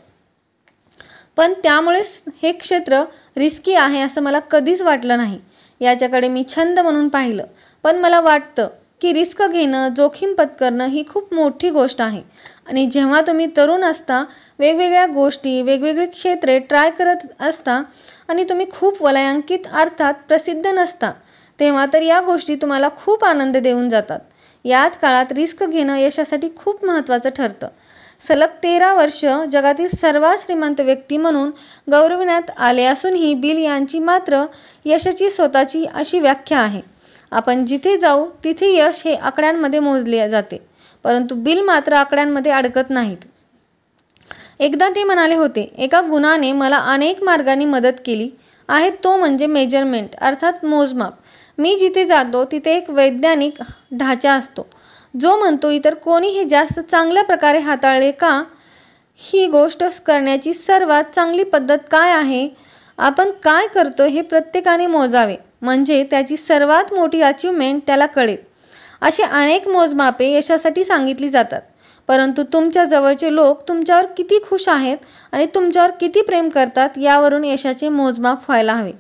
पण त्यामुळेच हे क्षेत्र रिस्की आहे असं मला कधीच वाटलं नाही. याच्याकडे मी छंद म्हणून पाहिलं. पण मला वाटतं की रिस्क घेणं, जोखीम पत्करणं ही खूप मोठी गोष्ट आहे. आणि जेव्हा तुम्ही तरुण असता, वेगवेगळ्या गोष्टी, वेगवेगळी क्षेत्रे ट्राय करत असता आणि तुम्ही खूप वलयांकित अर्थात प्रसिद्ध नसता, तेव्हा तर या गोष्टी तुम्हाला खूप आनंद देऊन जातात. याच काळात रिस्क घेणं यशासाठी खूप महत्त्वाचं ठरतं. सलग 13 वर्ष जगातील सर्वात श्रीमंत व्यक्ती म्हणून गौरविण्यात आले असूनही बिल यांची मात्र यशाची स्वतःची अशी व्याख्या आहे. आपण जिथे जाऊ तिथे यश हे आकड्यांमध्ये मोजले जाते, परंतु बिल मात्र आकड्यांमध्ये अडकत नाहीत. एकदा ते म्हणाले होते, एका गुणाने मला अनेक मार्गांनी मदत केली आहे तो म्हणजे मेजरमेंट अर्थात मोजमाप. मी जिथे जातो तिथे एक वैज्ञानिक ढाचा असतो जो म्हणतो इतर कोणी हे जास्त चांगल्या प्रकारे हाताळले का. ही गोष्ट करण्याची सर्वात चांगली पद्धत काय आहे. आपण काय करतो हे प्रत्येकाने मोजावे म्हणजे त्याची सर्वात मोठी अचीवमेंट त्याला कळेल. असे अनेक मोजमापे यशासाठी सांगितली जातात, परंतु तुमच्या जवळचे लोक तुमच्यावर किती खुश आहेत आणि तुमच्यावर किती प्रेम करतात यावरून यशाचे मोजमाप व्हायला हवे.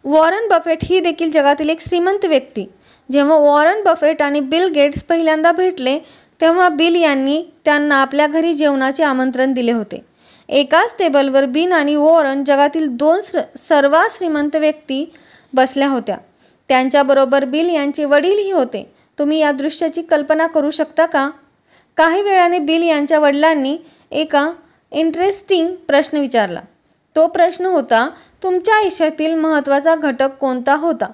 वॉरन बफेट ही देखील जगातील एक श्रीमंत व्यक्ती. जेव्हा वॉरन बफेट आणि बिल गेट्स पहिल्यांदा भेटले तेव्हा बिल यांनी त्यांना आपल्या घरी जेवणाचे आमंत्रण दिले होते. एकाच टेबलवर बिल आणि वॉरन जगातील दोन सर्वात श्रीमंत व्यक्ती बसल्या होत्या. त्यांच्याबरोबर बिल यांचे वडीलही होते. तुम्ही या दृश्याची कल्पना करू शकता का. काही वेळाने बिल यांच्या वडिलांनी एका इंटरेस्टिंग प्रश्न विचारला. तो प्रश्न होता, तुमच्या आयुष्यातील महत्त्वाचा घटक कोणता होता.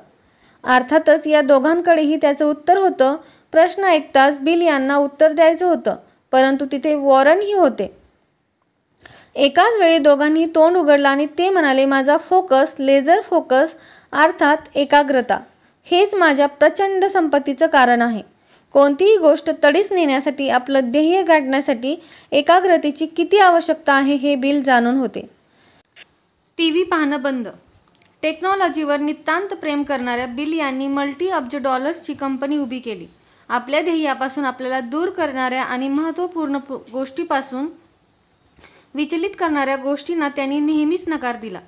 अर्थातच या दोघांकडेही त्याचं उत्तर होतं. प्रश्न ऐकताच बिल यांना उत्तर द्यायचं होतं, परंतु तिथे वॉरनही होते. एकाच वेळी दोघांनी तोंड उघडलं आणि ते म्हणाले, माझा फोकस, लेझर फोकस अर्थात एकाग्रता, हेच माझ्या प्रचंड संपत्तीचं कारण आहे. कोणतीही गोष्ट तडीस नेण्यासाठी, आपलं ध्येय गाठण्यासाठी एकाग्रतेची किती आवश्यकता आहे हे बिल जाणून होते. टीव्ही पाहणं बंद. टेक्नॉलॉजीवर नितांत प्रेम करणाऱ्या बिल यांनी मल्टी अब्ज डॉलर्सची कंपनी उभी केली. आपल्या ध्येयापासून आपल्याला दूर करणाऱ्या आणि महत्त्वपूर्ण गोष्टीपासून विचलित करणाऱ्या गोष्टींना त्यांनी नेहमीच नकार दिला.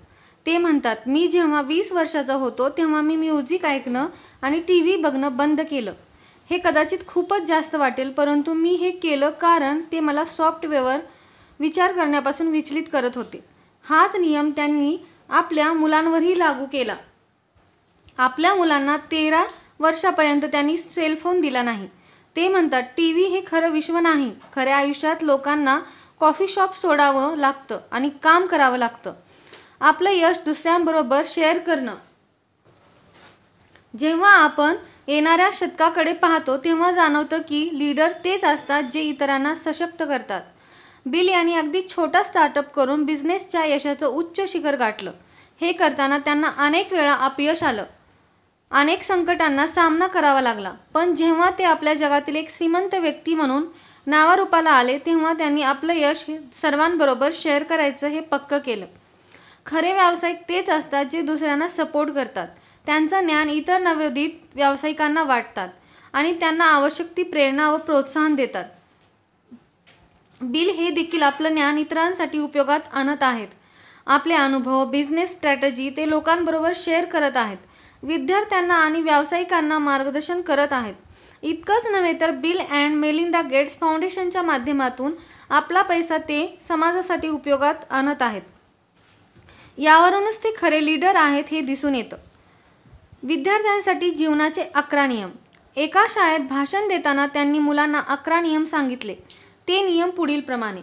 ते म्हणतात, मी जेव्हा 20 वर्षाचा होतो तेव्हा मी म्युझिक ऐकणं आणि टीव्ही बघणं बंद केलं. हे कदाचित खूपच जास्त वाटेल, परंतु मी हे केलं कारण ते मला सॉफ्टवेअर विचार करण्यापासून विचलित करत होते. हाच नियम त्यांनी आपल्या मुलांवरही लागू केला. आपल्या मुलांना 13 वर्षापर्यंत त्यांनी सेलफोन दिला नाही. ते म्हणतात, टीव्ही हे खरं विश्व नाही. खऱ्या आयुष्यात लोकांना कॉफी शॉप सोडावं लागतं आणि काम करावं लागतं. आपलं यश दुसऱ्यांबरोबर शेअर करणं. जेव्हा आपण येणाऱ्या शतकाकडे पाहतो तेव्हा जाणवतं की लीडर तेच असतात जे इतरांना सशक्त करतात. बिल यांनी अगदी छोटा स्टार्टअप करून बिझनेसच्या यशाचं उच्च शिखर गाठलं. हे करताना त्यांना अनेक वेळा अपयश आलं, अनेक संकटांना सामना करावा लागला. पण जेव्हा ते आपल्या जगातील एक श्रीमंत व्यक्ती म्हणून नावारूपाला आले तेव्हा त्यांनी आपलं यश सर्वांबरोबर शेअर करायचं हे पक्क केलं. खरे व्यावसायिक तेच असतात जे दुसऱ्यांना सपोर्ट करतात, त्यांचं ज्ञान इतर नवोदित व्यावसायिकांना वाटतात आणि त्यांना आवश्यक ती प्रेरणा व प्रोत्साहन देतात. बिल हे देखील आपलं ज्ञान इतरांसाठी उपयोगात आणत आहेत. आपले अनुभव, बिझनेस स्ट्रॅटेजी ते लोकांबरोबर शेअर करत आहेत. विद्यार्थ्यांना आणि व्यावसायिकांना मार्गदर्शन करत आहेत. इतकंच नव्हे तर बिल अँड मेलिंडा गेट्स फाउंडेशनच्या माध्यमातून आपला पैसा ते समाजासाठी उपयोगात आणत आहेत. यावरूनच ते खरे लीडर आहेत हे दिसून येतं. विद्यार्थ्यांसाठी जीवनाचे 11 नियम. एका शाळेत भाषण देताना त्यांनी मुलांना 11 नियम सांगितले. ते नियम पुढील प्रमाणे.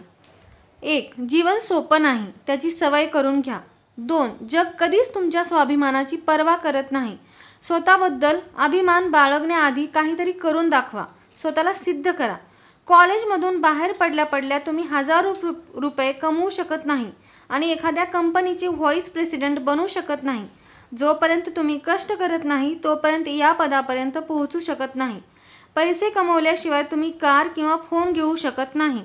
1. जीवन सोपं नाही, त्याची सवय करून घ्या. 2. जग कधीच तुमच्या स्वाभिमानाची पर्वा करत नाही. स्वतःबद्दल अभिमान बाळगण्याआधी काहीतरी करून दाखवा, स्वतःला सिद्ध करा. कॉलेजमधून बाहेर पडल्या तुम्ही हजारो रुपये कमवू शकत नाही आणि एखाद्या कंपनीचे व्हाईस प्रेसिडेंट बनू शकत नाही. जोपर्यंत तुम्ही कष्ट करत नाही तोपर्यंत या पदापर्यंत पोहोचू शकत नाही. पैसे कमवल्याशिवाय तुम्ही कार किंवा फोन घेऊ शकत नाही.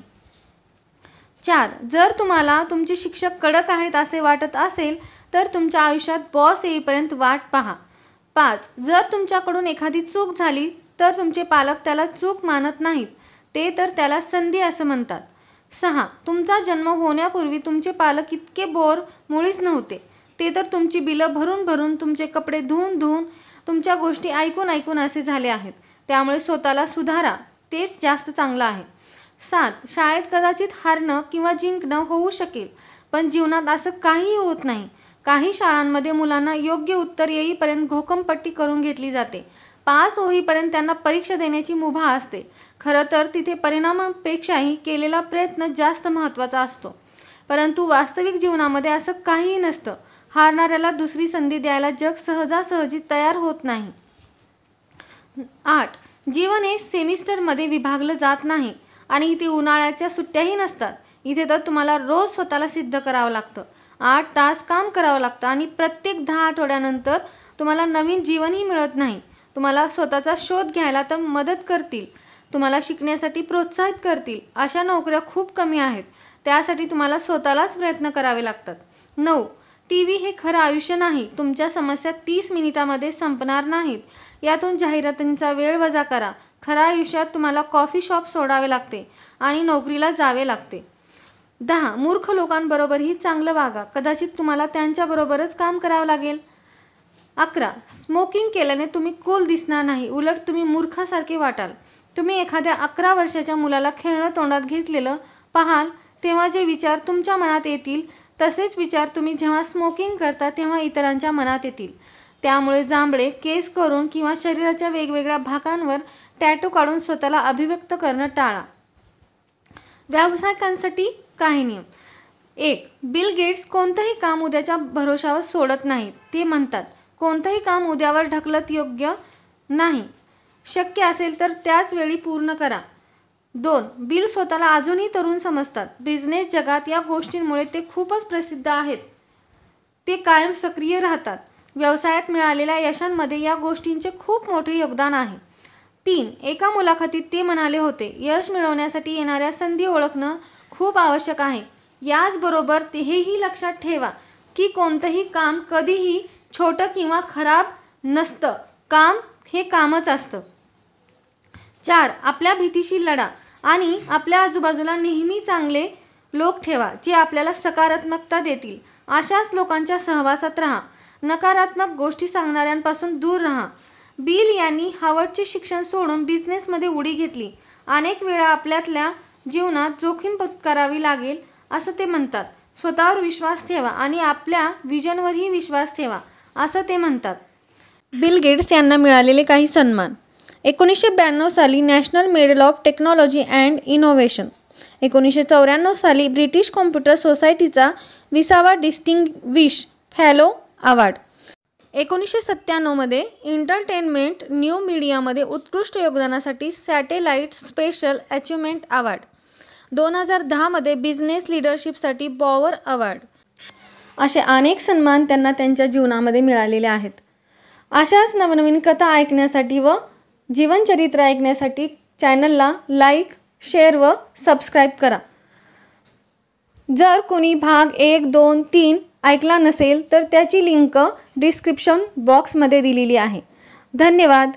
4. जर तुम्हाला तुमचे शिक्षक कडक आहेत असे वाटत असेल तर तुमच्या आयुष्यात बॉस येईपर्यंत वाट पहा. 5. जर तुमच्याकडून एखादी चूक झाली तर तुमचे पालक त्याला चूक मानत नाहीत, ते तर त्याला संधी असं म्हणतात. 6. तुमचा जन्म होण्यापूर्वी तुमचे पालक इतके बोर मुळीच नव्हते. ते तर तुमची बिलं भरून भरून, तुमचे कपडे धुवून धुवून, तुमच्या गोष्टी ऐकून ऐकून असे झाले आहेत. त्यामुळे स्वतःला सुधारा, तेच जास्त चांगलं आहे. 7. शाळेत कदाचित हारणं किंवा जिंकणं होऊ शकेल, पण जीवनात असं काहीही होत नाही. काही शाळांमध्ये मुलांना योग्य उत्तर येईपर्यंत घोकंपट्टी करून घेतली जाते. पास होईपर्यंत त्यांना परीक्षा देण्याची मुभा असते. खरं तर तिथे परिणामापेक्षाही केलेला प्रयत्न जास्त महत्त्वाचा असतो. परंतु वास्तविक जीवनामध्ये असं काहीही नसतं. हारणाऱ्याला दुसरी संधी द्यायला जग सहजासहजी तयार होत नाही. 8. जीवन हे सेमिस्टरमध्ये विभागलं जात नाही आणि इथे उन्हाळ्याच्या सुट्ट्याही नसतात. इथे तर तुम्हाला रोज स्वतःला सिद्ध करावं लागतं 8 तास काम करावं लागतं आणि प्रत्येक 10 आठवड्यानंतर तुम्हाला नवीन जीवनही मिळत नाही. तुम्हाला स्वतःचा शोध घ्यायला तर मदत करतील, तुम्हाला शिकण्यासाठी प्रोत्साहित करतील अशा नोकऱ्या खूप कमी आहेत. त्यासाठी तुम्हाला स्वतःलाच प्रयत्न करावे लागतात. 9. टीव्ही हे खरं आयुष्य नाही. तुमच्या समस्या 30 मिनिटांमध्ये संपणार नाहीत. यातून जाहिरातींचा वेळ वजा करा. खऱ्या आयुष्यात तुम्हाला कॉफी शॉप सोडावे लागते आणि नोकरीला जावे लागते. 10. मूर्ख लोकांबरोबरही चांगलं वागा. कदाचित तुम्हाला त्यांच्याबरोबरच काम करावं लागेल. 11. स्मोकिंग केल्याने तुम्ही कूल दिसणार नाही, उलट तुम्ही मूर्खासारखे वाटाल. तुम्ही एखाद्या 11 वर्षाच्या मुलाला खेळणं तोंडात घेतलेलं पाहाल तेव्हा जे विचार तुमच्या मनात येतील तसेच विचार तुम्ही जेव्हा स्मोकिंग करता तेव्हा इतरांच्या मनात येतील. त्यामुळे जांभळे केस करून किंवा शरीराच्या वेगवेगळ्या भागांवर टॅटू काढून स्वतःला अभिव्यक्त करणं टाळा. व्यावसायिकांसाठी काही नियम. 1. बिल गेट्स कोणतंही काम उद्याच्या भरोशावर सोडत नाहीत. ते म्हणतात, कोणतंही काम उद्यावर ढकलत योग्य नाही. शक्य असेल तर त्याच वेळी पूर्ण करा. 2. बिल स्वतःला अजूनही तरुण समजतात. बिझनेस जगात या गोष्टींमुळे ते खूपच प्रसिद्ध आहेत. ते कायम सक्रिय राहतात. व्यवसायात मिळालेल्या यशांमध्ये या गोष्टींचे खूप मोठे योगदान आहे. 3. एका मुलाखतीत ते म्हणाले होते, यश मिळवण्यासाठी येणाऱ्या संधी ओळखणं खूप आवश्यक आहे. याचबरोबर हेही लक्षात ठेवा की कोणतंही काम कधीही छोटं किंवा खराब नसतं. काम हे कामच असतं. 4. आपल्या भीतीशी लढा आणि आपल्या आजूबाजूला नेहमी चांगले लोक ठेवा जे आपल्याला सकारात्मकता देतील. अशाच लोकांच्या सहवासात राहा. नकारात्मक गोष्टी सांगणाऱ्यांपासून दूर राहा. बिल यांनी हार्वर्डचे शिक्षण सोडून बिझनेसमध्ये उडी घेतली. अनेक वेळा आपल्यातल्या जीवनात जोखीम पत्करावी लागेल असं ते म्हणतात. स्वतःवर विश्वास ठेवा आणि आपल्या विजनवरही विश्वास ठेवा असं ते म्हणतात. बिल गेट्स यांना मिळालेले काही सन्मान. 1992 साली national medal of technology and innovation. 1994 साली ब्रिटिश कॉम्प्युटर सोसायटीचा 20वा डिस्टिंग्विश फेलो अवॉर्ड. 1997 मध्ये एंटरटेनमेंट न्यू मीडियामध्ये उत्कृष्ट योगदानासाठी सॅटेलाइट स्पेशल अचिव्हमेंट अवॉर्ड. 2010 मध्ये बिझनेस लीडरशिपसाठी बॉवर अवॉर्ड. असे अनेक सन्मान त्यांना त्यांच्या जीवनामध्ये मिळालेले आहेत. अशाच नवनवीन कथा ऐकण्यासाठी व जीवनचरित्र ऐकण्यासाठी चॅनलला लाईक, शेअर व सबस्क्राईब करा. जर कोणी भाग 1, 2, 3 ऐकला नसेल तर त्याची लिंक डिस्क्रिप्शन बॉक्समध्ये दिलेली आहे. धन्यवाद.